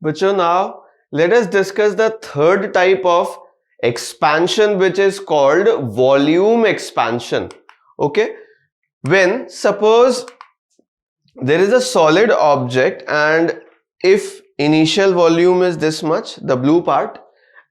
बच्चों, now let us discuss the third type of expansion, which is called volume expansion. Okay, when suppose there is a solid object and if initial volume is this much, the blue part,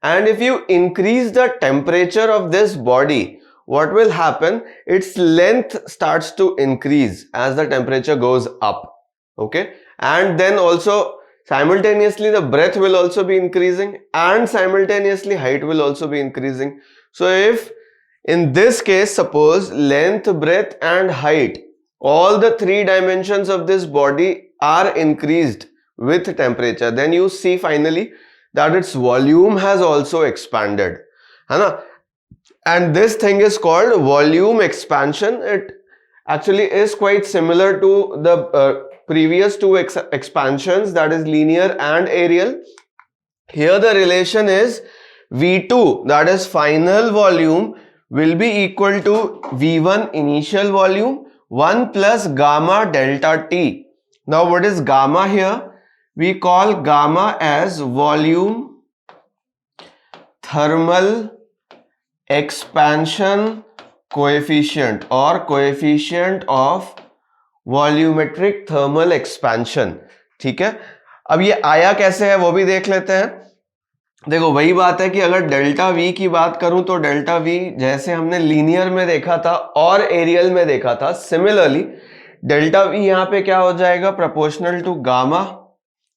and if you increase the temperature of this body, what will happen? Its length starts to increase as the temperature goes up. Okay, and then also simultaneously the breadth will also be increasing and simultaneously height will also be increasing. So if in this case, suppose length, breadth and height, all the three dimensions of this body are increased with temperature, then you see finally that its volume has also expanded, है ना? And this thing is called volume expansion. It actually is quite similar to the previous two expansions, that is linear and aerial. Here the relation is V2, that is final volume, will be equal to V1 initial volume 1 plus gamma delta T. Now what is gamma here? We call gamma as volume thermal expansion coefficient or coefficient of volumetric thermal expansion. ठीक है, अब ये आया कैसे है वो भी देख लेते हैं. देखो वही बात है कि अगर डेल्टा वी की बात करूं तो डेल्टा वी जैसे हमने लीनियर में देखा था और एरियल में देखा था, सिमिलरली डेल्टा वी यहां पे क्या हो जाएगा? Proportional to gamma.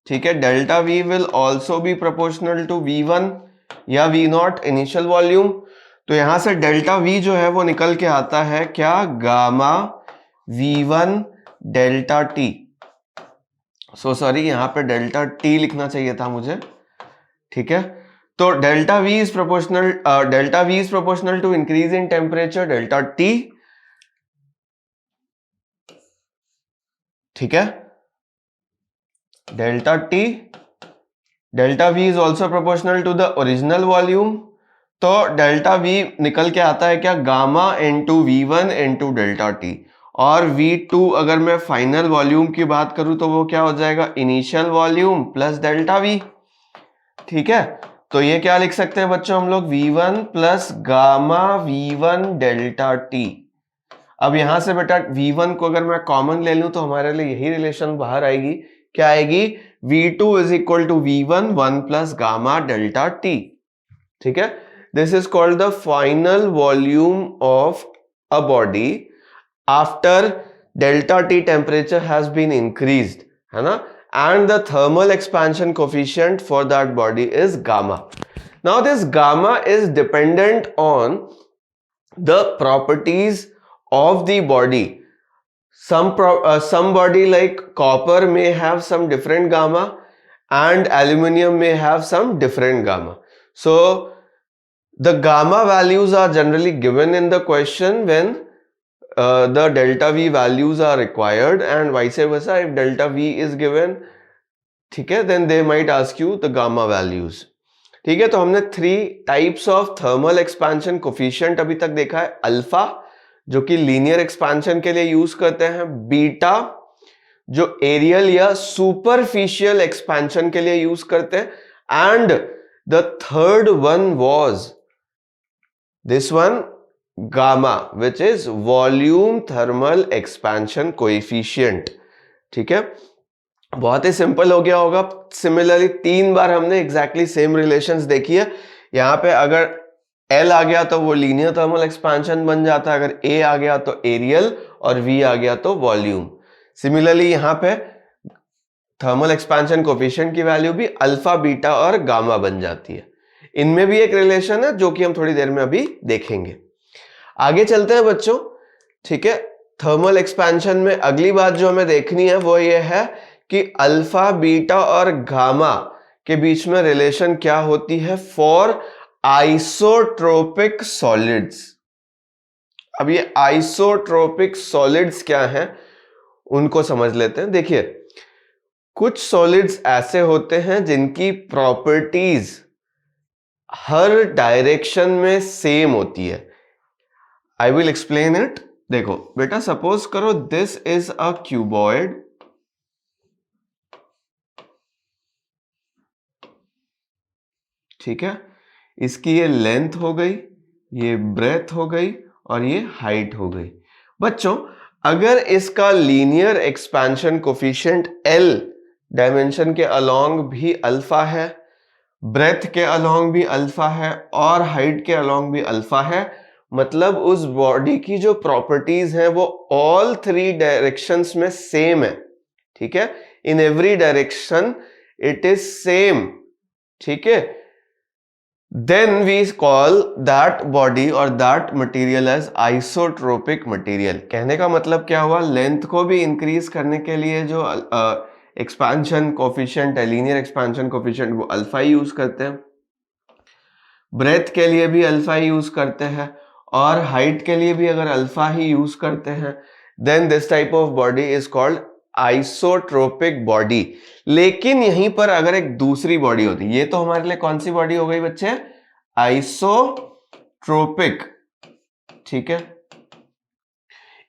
ठीक है, delta v will also be proportional to V1 या V0 इनिशियल वॉल्यूम. तो यहां से डेल्टा वी जो है वो निकल के आता है क्या? Gamma V1 delta T. So sorry, यहां पे डेल्टा टी लिखना चाहिए था मुझे. ठीक है, तो delta v is proportional to increase in temperature delta t. ठीक है, delta t, delta v is also proportional to the original volume. तो डेल्टा वी निकल के आता है क्या? Gamma into V1 into delta t. और V2 अगर मैं फाइनल वॉल्यूम की बात करूं तो वो क्या हो जाएगा? Initial volume plus delta we. ठीक है, तो ये क्या लिख सकते हैं बच्चों हम लोग? V1 plus gamma V1 delta T. अब यहां से बेटा V1 को अगर मैं कॉमन ले लूं तो हमारे लिए यही रिलेशन बाहर आएगी. क्या आएगी? V2 is equal to V1 1 plus gamma delta t. ठीक है, this is called the final volume of a body after delta t temperature has been increased, है ना? And the thermal expansion coefficient for that body is gamma. Now this gamma is dependent on the properties of the body. Some body like copper may have some different gamma and aluminium may have some different gamma. So the gamma values are generally given in the question when the delta V values are required and vice versa. If delta V is given, ठीक है, then they might ask you the gamma values. ठीक है, तो हमने 3 types of thermal expansion coefficient अभी तक देखा है. अल्फा जो कि लीनियर एक्सपेंशन के लिए यूज करते हैं, बीटा जो एरियल या सुपरफिशियल एक्सपेंशन के लिए यूज करते हैं, and the third one was this one gamma which is volume thermal expansion coefficient. ठीक है, बहुत ही सिंपल हो गया होगा. सिमिलरली 3 बार हमने एग्जैक्टली सेम रिलेशंस देखी है. यहां पे अगर L आ गया तो वो लीनियर थर्मल एक्सपेंशन बन जाता है, अगर A आ गया तो एरियल और V आ गया तो वॉल्यूम. सिमिलरली यहां पे थर्मल एक्सपेंशन कोएफिशिएंट की वैल्यू भी अल्फा, बीटा और गामा बन जाती है. इनमें भी एक रिलेशन है जो कि हम थोड़ी देर में अभी देखेंगे. आगे चलते हैं बच्चों. ठीक है, थर्मल एक्सपेंशन में अगली बात जो हमें देखनी है वो ये है कि अल्फा, बीटा और गामा के बीच में रिलेशन क्या होती है फॉर आइसोट्रोपिक सॉलिड्स. अब ये आइसोट्रोपिक सॉलिड्स क्या हैं उनको समझ लेते हैं. देखिए, कुछ सॉलिड्स ऐसे होते हैं जिनकी प्रॉपर्टीज हर डायरेक्शन में सेम होती है. I will explain it. देखो बेटा, सपोज करो दिस इज अ क्यूबॉइड ठीक है, इसकी ये लेंथ हो गई, ये ब्रेथ हो गई और ये हाइट हो गई। बच्चों अगर इसका linear expansion coefficient L dimension के अलोंग भी अल्फा है, ब्रेथ के अलोंग भी अल्फा है और हाइट के अलोंग भी अल्फा है, मतलब उस बॉडी की जो प्रॉपर्टीज हैं वो ऑल थ्री डायरेक्शंस में सेम है। ठीक है, in every direction it is same. ठीक है, then we call that body or that material as isotropic material। कहने का मतलब क्या हुआ, लेंथ को भी इंक्रीज करने के लिए जो एक्सपेंशन कोफिशिएंट है, लीनियर एक्सपेंशन कोफिशिएंट, वो अल्फा यूज करते हैं, ब्रेथ के लिए भी अल्फा यूज करते हैं और हाइट के लिए भी अगर अल्फा ही यूज करते हैं, then this type of body is called isotropic body. लेकिन यहीं पर अगर एक दूसरी बॉडी होती, ये तो हमारे लिए कौन सी बॉडी हो गई बच्चे, आइसोट्रोपिक। ठीक है,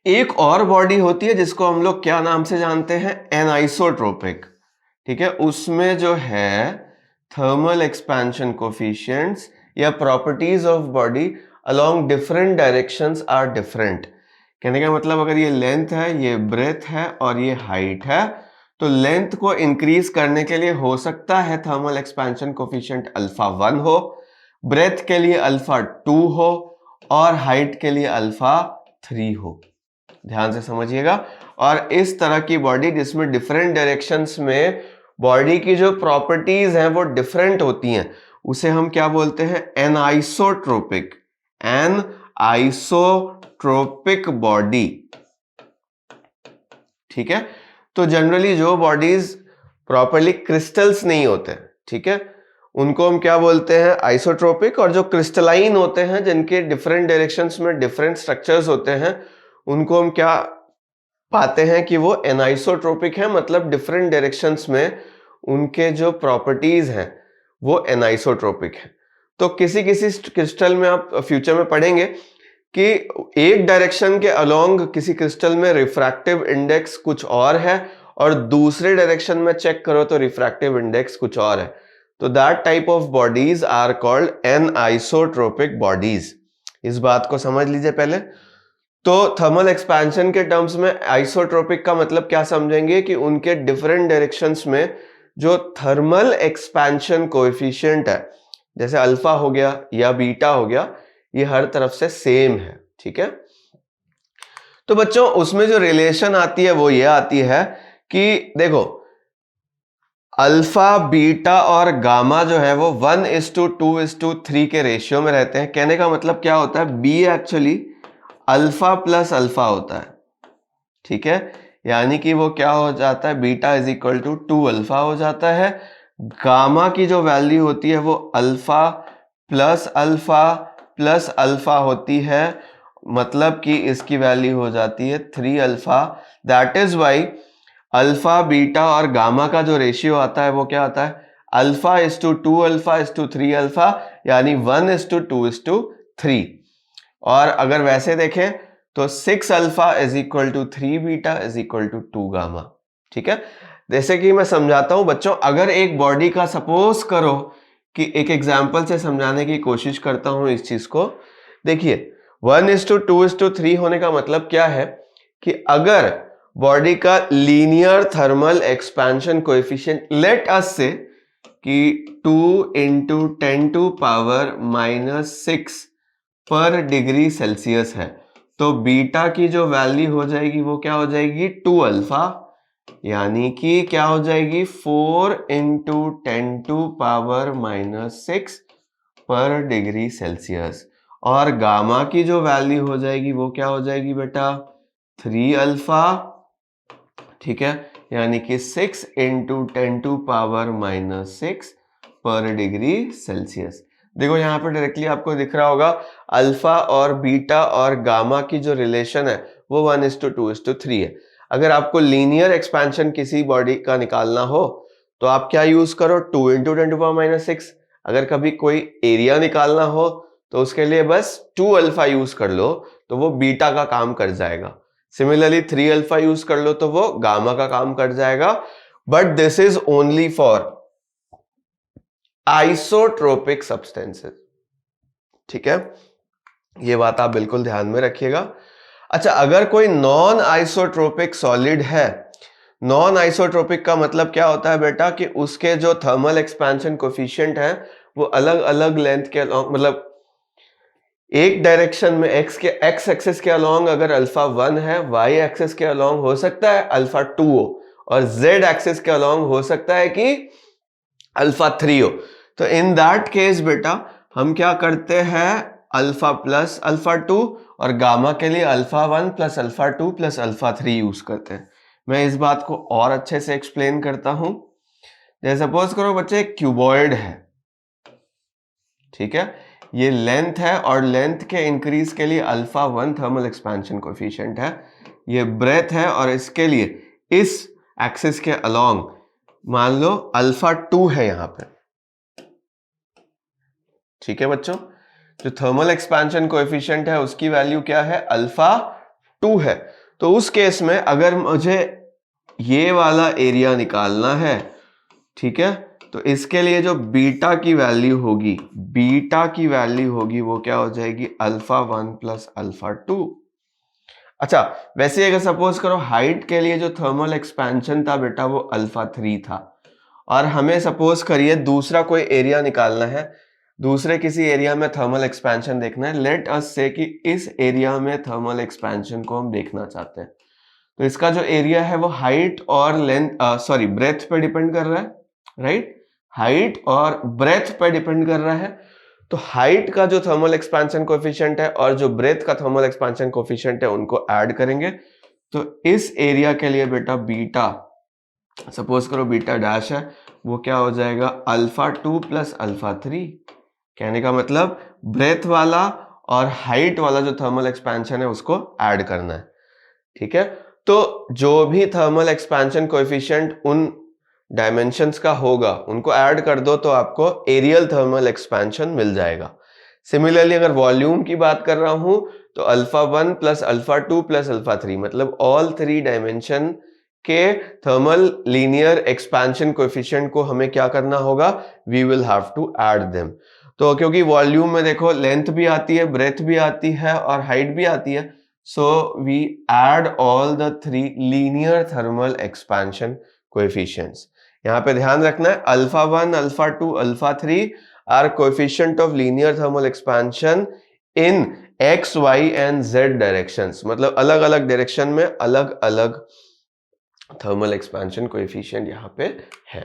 एक और बॉडी होती है जिसको हम लोग क्या नाम से जानते हैं, एनाइसोट्रोपिक। ठीक है, उसमें जो है थर्मल एक्सपेंशन कोफिशिएंट्स या properties of body along different directions are different. कहने का मतलब अगर ये लेंथ है, ये ब्रेथ है और ये हाइट है, तो लेंथ को इंक्रीज करने के लिए हो सकता है थर्मल एक्सपेंशन कोफिशिएंट अल्फा 1 हो, ब्रेथ के लिए अल्फा 2 हो और हाइट के लिए अल्फा 3 हो। ध्यान से समझिएगा। और इस तरह की बॉडी जिसमें डिफरेंट डायरेक्शंस में बॉडी की जो प्रॉपर्टीज हैं वो डिफरेंट होती हैं, उसे हम क्या बोलते हैं, एनाइसोट्रोपिक। Anisotropic body. ठीक है, तो जनरली जो बॉडीज प्रॉपर्ली क्रिस्टल्स नहीं होते, ठीक है, उनको हम क्या बोलते हैं, आइसोट्रोपिक। और जो क्रिस्टलाइन होते हैं, जिनके डिफरेंट डायरेक्शंस में डिफरेंट स्ट्रक्चर्स होते हैं, उनको हम क्या पाते हैं कि वो एनाइसोट्रोपिक है, मतलब डिफरेंट डायरेक्शंस में उनके जो प्रॉपर्टीज हैं वो एनाइसोट्रोपिक है। तो किसी किसी क्रिस्टल में आप फ्यूचर में पढ़ेंगे कि एक डायरेक्शन के अलोंग किसी क्रिस्टल में रिफ्रैक्टिव इंडेक्स कुछ और है और दूसरे डायरेक्शन में चेक करो तो रिफ्रैक्टिव इंडेक्स कुछ और है। तो that type of bodies are called anisotropic bodies. इस बात को समझ लीजिए पहले। तो थर्मल एक्सपेंशन के टर्म्स में आइसोट्रोपिक का मतलब क्या समझेंगे कि उनके डिफरेंट डायरेक्शंस में जो थर्मल एक्सपेंशन कोएफिशिएंट है, जैसे अल्फा हो गया या बीटा हो गया, ये हर तरफ से सेम है। ठीक है, तो बच्चों उसमें जो रिलेशन आती है वो ये आती है कि देखो अल्फा, बीटा और गामा जो है वो 1:2:3 के रेशियो में रहते हैं। कहने का मतलब क्या होता है, B actually alpha plus alpha होता है। ठीक है, यानी कि वो क्या हो जाता है, beta is equal to 2 alpha हो जाता है। गामा की जो वैल्यू होती है वो alpha plus alpha plus alpha होती है, मतलब कि इसकी वैल्यू हो जाती है 3 alpha. That is why alpha, beta और गामा का जो रेशियो आता है वो क्या आता है, alpha is to 2 alpha is to 3 alpha, यानी 1:2:3। और अगर वैसे देखें तो 6 alpha is equal to 3 beta is equal to 2 gamma. ठीक है, जैसे कि मैं समझाता हूं बच्चों, अगर एक बॉडी का सपोज करो कि एक एग्जांपल से समझाने की कोशिश करता हूं इस चीज को। देखिए 1:2:3 होने का मतलब क्या है कि अगर बॉडी का linear thermal expansion coefficient let us से कि 2 × 10⁻⁻6 पर डिग्री सेल्सियस है, तो बीटा की जो वैल्यू हो जाएगी वो क्या हो जाएगी, 2 अल्फा, यानी कि क्या हो जाएगी 4 × 10⁻⁻6 पर डिग्री सेल्सियस। और गामा की जो वैल्यू हो जाएगी वो क्या हो जाएगी बेटा, 3 अल्फा। ठीक है, यानी कि 6 × 10⁻⁻6 पर डिग्री सेल्सियस। देखो यहाँ पे डायरेक्टली आपको दिख रहा होगा अल्फा और बीटा और गामा की जो रिलेशन है वो 1:2:3 है। अगर आपको लीनियर एक्सपेंशन किसी बॉडी का निकालना हो तो आप क्या यूज करो, 2 × 10⁻⁻6। अगर कभी कोई एरिया निकालना हो तो उसके लिए बस 2 अल्फा यूज कर लो तो वो बीटा का काम कर जाएगा। सिमिलरली 3 अल्फा यूज कर लो तो वो गामा का काम कर जाएगा। But this is only for isotropic substances. ठीक है, ये बात आप बिल्कुल ध्यान में रखिएगा। अच्छा, अगर कोई नॉन आइसोट्रोपिक सॉलिड है, नॉन आइसोट्रोपिक का मतलब क्या होता है बेटा कि उसके जो थर्मल एक्सपेंशन कोफिशिएंट है वो अलग अलग लेंथ के अलॉन्ग, मतलब एक डायरेक्शन में एक्स एक्सिस के अलॉन्ग अगर अल्फा 1 है, वाई एक्सिस के अलॉन्ग हो सकता है अल्फा 2 हो, और जेड एक्सिस के अलॉन्ग हो सकता है कि अल्फा 3 हो। तो इन दैट केस बेटा हम क्या करते हैं, अल्फा प्लस अल्फा 2 और गामा के लिए alpha 1 plus alpha 2 plus alpha 3 use करते हैं। मैं इस बात को और अच्छे से एक्सप्लेन करता हूं। जैसे सपोज करो बच्चे क्यूबॉइड है, ठीक है, ये लेंथ है और लेंथ के इंक्रीज के लिए अल्फा 1 थर्मल एक्सपेंशन कोफिशिएंट है, ये ब्रेथ है और इसके लिए इस एक्सिस के अलोंग मान लो अल्फा 2 है यहां पे। ठीक है बच्चों, जो थर्मल एक्सपेंशन कोएफिशिएंट है उसकी वैल्यू क्या है, अल्फा 2 है। तो उस केस में अगर मुझे ये वाला एरिया निकालना है, ठीक है, तो इसके लिए जो बीटा की वैल्यू होगी, बीटा की वैल्यू होगी वो क्या हो जाएगी, अल्फा 1 प्लस अल्फा 2। अच्छा, वैसे अगर सपोज करो हाइट के लिए जो थर्मल एक्सपेंशन था बेटा वो अल्फा 3 था, और हमें सपोज करिए दूसरा कोई एरिया निकालना है, दूसरे किसी एरिया में थर्मल एक्सपेंशन देखना है, लेट अस से कि इस एरिया में थर्मल एक्सपेंशन को हम देखना चाहते हैं। तो इसका जो एरिया है वो हाइट और लेंथ सॉरी ब्रेथ पे डिपेंड कर रहा है, राइट, हाइट और ब्रेथ पे डिपेंड कर रहा है। तो हाइट का जो थर्मल एक्सपेंशन कोएफिशिएंट है और जो ब्रेथ का थर्मल एक्सपेंशन कोएफिशिएंट है उनको ऐड करेंगे, तो इस एरिया के लिए बेटा बीटा, सपोज करो बीटा डैश है, वो क्या हो जाएगा, अल्फा 2 प्लस अल्फा 3। कहने का मतलब ब्रेथ वाला और हाइट वाला जो थर्मल एक्सपेंशन है उसको ऐड करना है। ठीक है, तो जो भी थर्मल एक्सपेंशन कोएफिशिएंट उन डायमेंशंस का होगा उनको ऐड कर दो तो आपको एरियल थर्मल एक्सपेंशन मिल जाएगा। सिमिलरली अगर वॉल्यूम की बात कर रहा हूं तो alpha 1 plus alpha 2 plus alpha 3, मतलब ऑल 3 डायमेंशन के थर्मल लीनियर एक्सपेंशन कोएफिशिएंट को हमें क्या करना होगा, we will have to add them. तो क्योंकि वॉल्यूम में देखो लेंथ भी आती है, ब्रेथ भी आती है और हाइट भी आती है, so we add all the 3 linear thermal expansion coefficients। यहां पे ध्यान रखना है alpha 1, alpha 2, alpha 3 are coefficient of linear thermal expansion in x, y and z directions, मतलब अलग अलग डायरेक्शन में अलग अलग थर्मल एक्सपेंशन कोएफिशिएंट यहां पे है।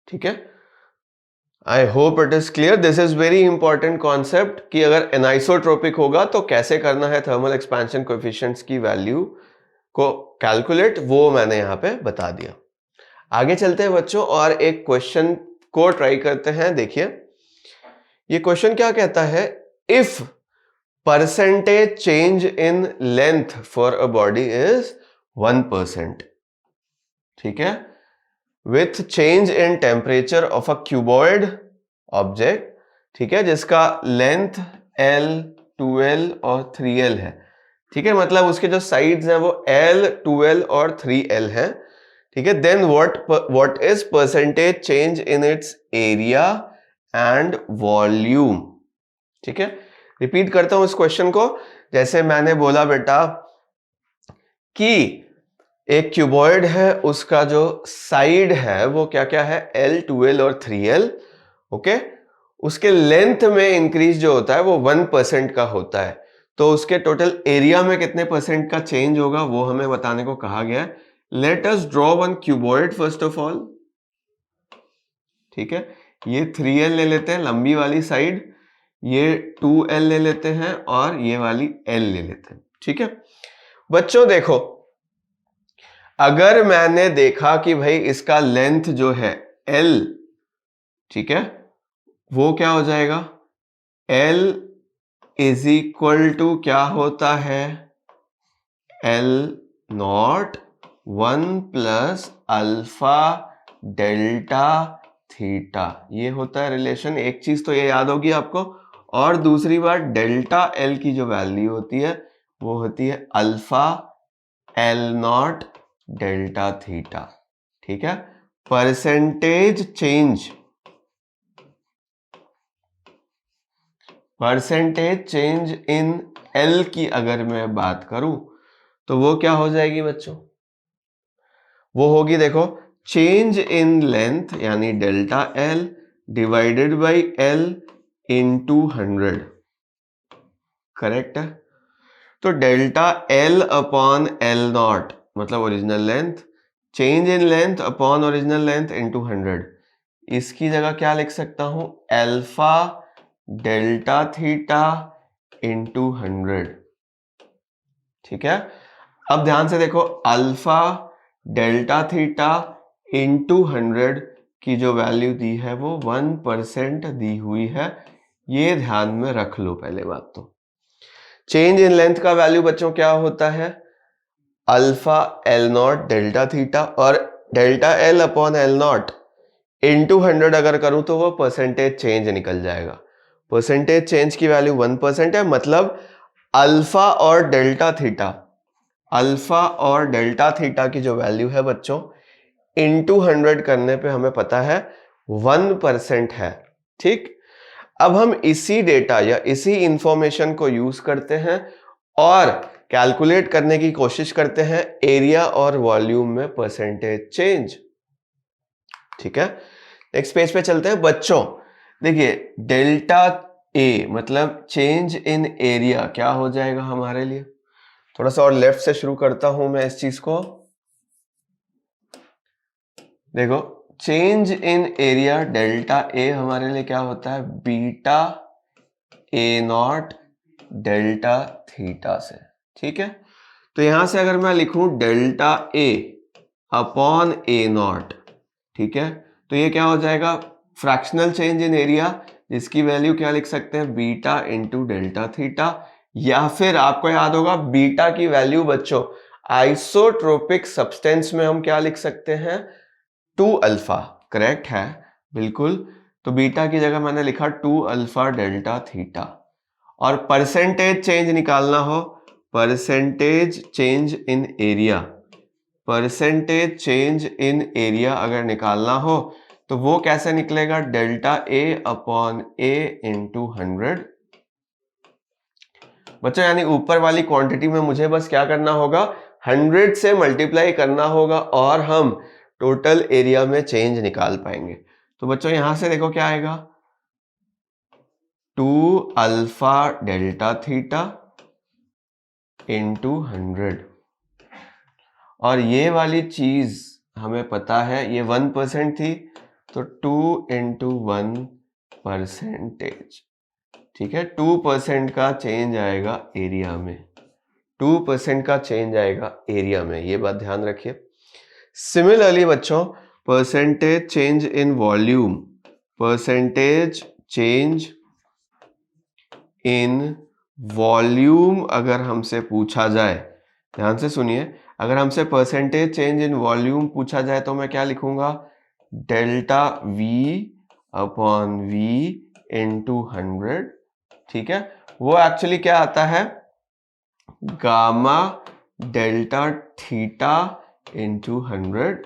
ठीक है, I hope it is clear. This is very important concept कि अगर एनाइसोट्रोपिक होगा तो कैसे करना है थर्मल एक्सपेंशन कोएफिशिएंट्स की वैल्यू को कैलकुलेट, वो मैंने यहां पे बता दिया। आगे चलते हैं बच्चों और एक क्वेश्चन को ट्राई करते हैं। देखिए ये क्वेश्चन क्या कहता है, if percentage change in length for a body is 1%, ठीक है, with change in temperature of a cuboid object, ठीक है, जिसका लेंथ L, 2L और 3L है। ठीक है, मतलब उसके जो साइड्स हैं वो L, 2L और 3L है। ठीक है, then what is percentage change in its area and volume. ठीक है, रिपीट करता हूं इस क्वेश्चन को। जैसे मैंने बोला बेटा कि एक क्यूबॉइड है, उसका जो साइड है वो क्या क्या है, L, 2L और 3L। ओके, उसके लेंथ में इंक्रीज जो होता है वो 1% का होता है, तो उसके टोटल एरिया में कितने परसेंट का चेंज होगा वो हमें बताने को कहा गया है। Let us draw one cuboid first of all. ठीक है, ये 3L ले लेते हैं लंबी वाली साइड, ये 2L ले लेते हैं और ये वाली L ले लेते हैं। ठीक है बच्चों, देखो अगर मैंने देखा कि भाई इसका लेंथ जो है L, ठीक है, वो क्या हो जाएगा, L इज इक्वल टू क्या होता है, L not 1 plus alpha delta theta, ये होता है रिलेशन। एक चीज तो ये याद होगी आपको, और दूसरी बात डेल्टा L की जो वैल्यू होती है वो होती है alpha L not delta theta. ठीक है, percentage change percentage change in L की अगर मैं बात करूं तो वो क्या हो जाएगी बच्चों, वो होगी देखो चेंज इन लेंथ यानी delta l divided by l into 100, correct है। तो delta l upon l not मतलब original length, change in length upon original length into 100, इसकी जगह क्या लिख सकता हूं, एल्फा डेल्टा थीटा इंटू 100, ठीक है। अब ध्यान से देखो अल्फा डेल्टा थीटा इंटू 100 की जो वैल्यू दी है वो 1% दी हुई है, ये ध्यान में रख लो पहले बात। तो चेंज इन लेंथ का वैल्यू बच्चों क्या होता है, alpha l not delta theta, और delta l upon l not into 100 अगर करूं तो वो परसेंटेज चेंज निकल जाएगा। परसेंटेज चेंज की वैल्यू 1% है, मतलब अल्फा और डेल्टा थीटा, अल्फा और डेल्टा थीटा की जो वैल्यू है बच्चों इंटू 100 करने पे हमें पता है 1% है, ठीक। अब हम इसी डेटा या इसी इंफॉर्मेशन को यूज करते हैं और कैलकुलेट करने की कोशिश करते हैं एरिया और वॉल्यूम में परसेंटेज चेंज, ठीक है। नेक्स्ट पेज पे चलते हैं बच्चों। देखिए डेल्टा ए मतलब चेंज इन एरिया क्या हो जाएगा हमारे लिए, थोड़ा सा और लेफ्ट से शुरू करता हूं मैं इस चीज को। देखो change in area delta A हमारे लिए क्या होता है, beta A not delta theta से, ठीक है। तो यहां से अगर मैं लिखूं delta A upon A not, ठीक है, तो ये क्या हो जाएगा, फ्रैक्शनल चेंज इन एरिया, जिसकी वैल्यू क्या लिख सकते हैं, बीटा इंटू डेल्टा थीटा, या फिर आपको याद होगा बीटा की वैल्यू बच्चों आइसोट्रोपिक सब्सटेंस में हम क्या लिख सकते हैं, 2 अल्फा, करेक्ट है बिल्कुल। तो बीटा की जगह मैंने लिखा 2 अल्फा डेल्टा थीटा, और परसेंटेज चेंज निकालना हो, percentage change in area, percentage change in area अगर निकालना हो तो वो कैसे निकलेगा, delta A upon A into 100 बच्चों, यानी ऊपर वाली क्वांटिटी में मुझे बस क्या करना होगा, 100 से मल्टीप्लाई करना होगा और हम टोटल एरिया में चेंज निकाल पाएंगे। तो बच्चों यहां से देखो क्या आएगा, 2 अल्फा डेल्टा थीटा इंटू 100, और ये वाली चीज हमें पता है ये 1% थी, तो 2 इंटू 1%, ठीक है। 2% का चेंज आएगा एरिया में, 2% का चेंज आएगा एरिया में, ये बात ध्यान रखिए। सिमिलरली बच्चों percentage change in volume, percentage change in volume अगर हमसे पूछा जाए, ध्यान से सुनिए, अगर हमसे परसेंटेज चेंज इन वॉल्यूम पूछा जाए तो मैं क्या लिखूंगा, delta v upon v into 100, ठीक है। वो एक्चुअली क्या आता है, गामा डेल्टा थीटा इंटू 100,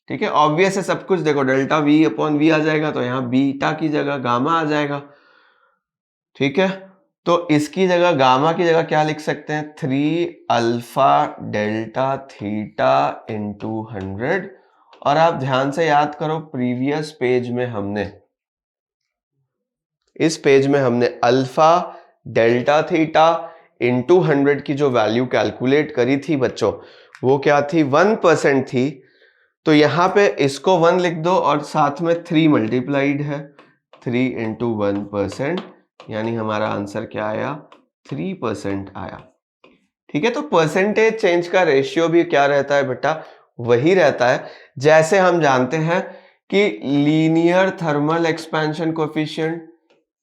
ठीक है। ऑब्वियस है सब कुछ, देखो डेल्टा वी अपॉन वी आ जाएगा तो यहां बीटा की जगह गामा आ जाएगा, ठीक है। तो इसकी जगह गामा की जगह क्या लिख सकते हैं, 3 अल्फा डेल्टा थीटा इंटू 100, और आप ध्यान से याद करो प्रीवियस पेज में हमने, इस पेज में हमने अल्फा डेल्टा थीटा इंटू 100 की जो वैल्यू कैलकुलेट करी थी बच्चों, वो क्या थी, 1% थी। तो यहां पे इसको 1 लिख दो और साथ में 3 मल्टीप्लाइड है, 3 इंटू 1%, यानी हमारा आंसर क्या आया, 3% आया, ठीक है। तो परसेंटेज चेंज का रेशियो भी क्या रहता है बेटा, वही रहता है जैसे हम जानते हैं कि linear thermal expansion coefficient,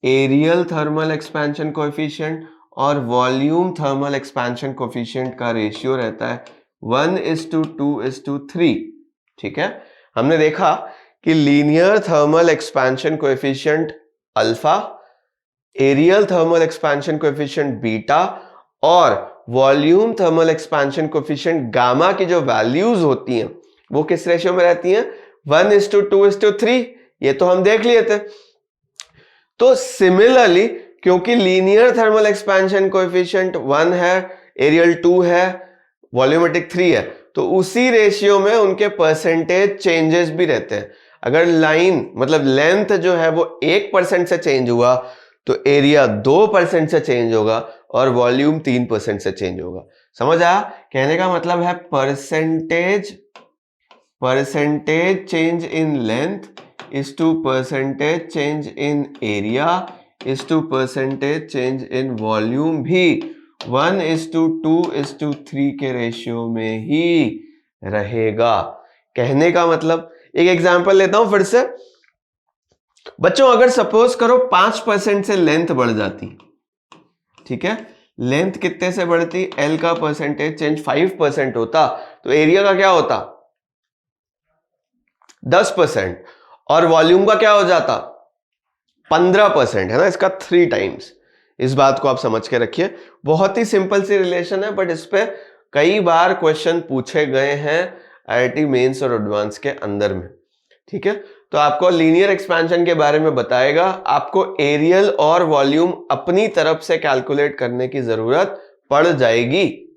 aerial thermal expansion coefficient और वॉल्यूम थर्मल एक्सपेंशन कोएफिशिएंट का रेशियो रहता है 1:2:3, ठीक है। हमने देखा कि linear thermal expansion coefficient alpha, aerial thermal expansion coefficient beta और volume thermal expansion coefficient gamma की जो वैल्यूज होती हैं वो किस रेशियो में रहती हैं, 1:2:3, ये तो हम देख लिए थे। तो सिमिलरली क्योंकि लीनियर थर्मल एक्सपेंशन कोएफिशिएंट 1 है, एरियल 2 है, वॉल्यूमेट्रिक 3 है, तो उसी रेशियो में उनके परसेंटेज चेंजेस भी रहते हैं। अगर लाइन मतलब लेंथ जो है वो 1% से चेंज हुआ तो एरिया 2% से चेंज होगा और वॉल्यूम 3% से चेंज होगा। समझ आया? कहने का मतलब है percentage change in length is to percentage change in area is to percentage change in volume भी 1:2:3 के रेशियो में ही रहेगा। कहने का मतलब, एक एग्जांपल लेता हूं फिर से। बच्चों अगर सपोज करो 5% से लेंथ बढ़ जाती, ठीक है, लेंथ कितने से बढ़ती, एल का परसेंटेज चेंज 5% होता तो एरिया का क्या होता 10%, और वॉल्यूम का क्या हो जाता 15%, है ना, इसका 3 टाइम्स। इस बात को आप समझ के रखिए, बहुत ही सिंपल सी रिलेशन है, बट इस पे कई बार क्वेश्चन पूछे गए हैं आईआईटी मेंस और एडवांस के अंदर में। ठीक है, तो आपको लीनियर एक्सपेंशन के बारे में बताएगा, आपको एरियल और वॉल्यूम अपनी तरफ से कैलकुलेट करने की जरूरत पड़ जाएगी।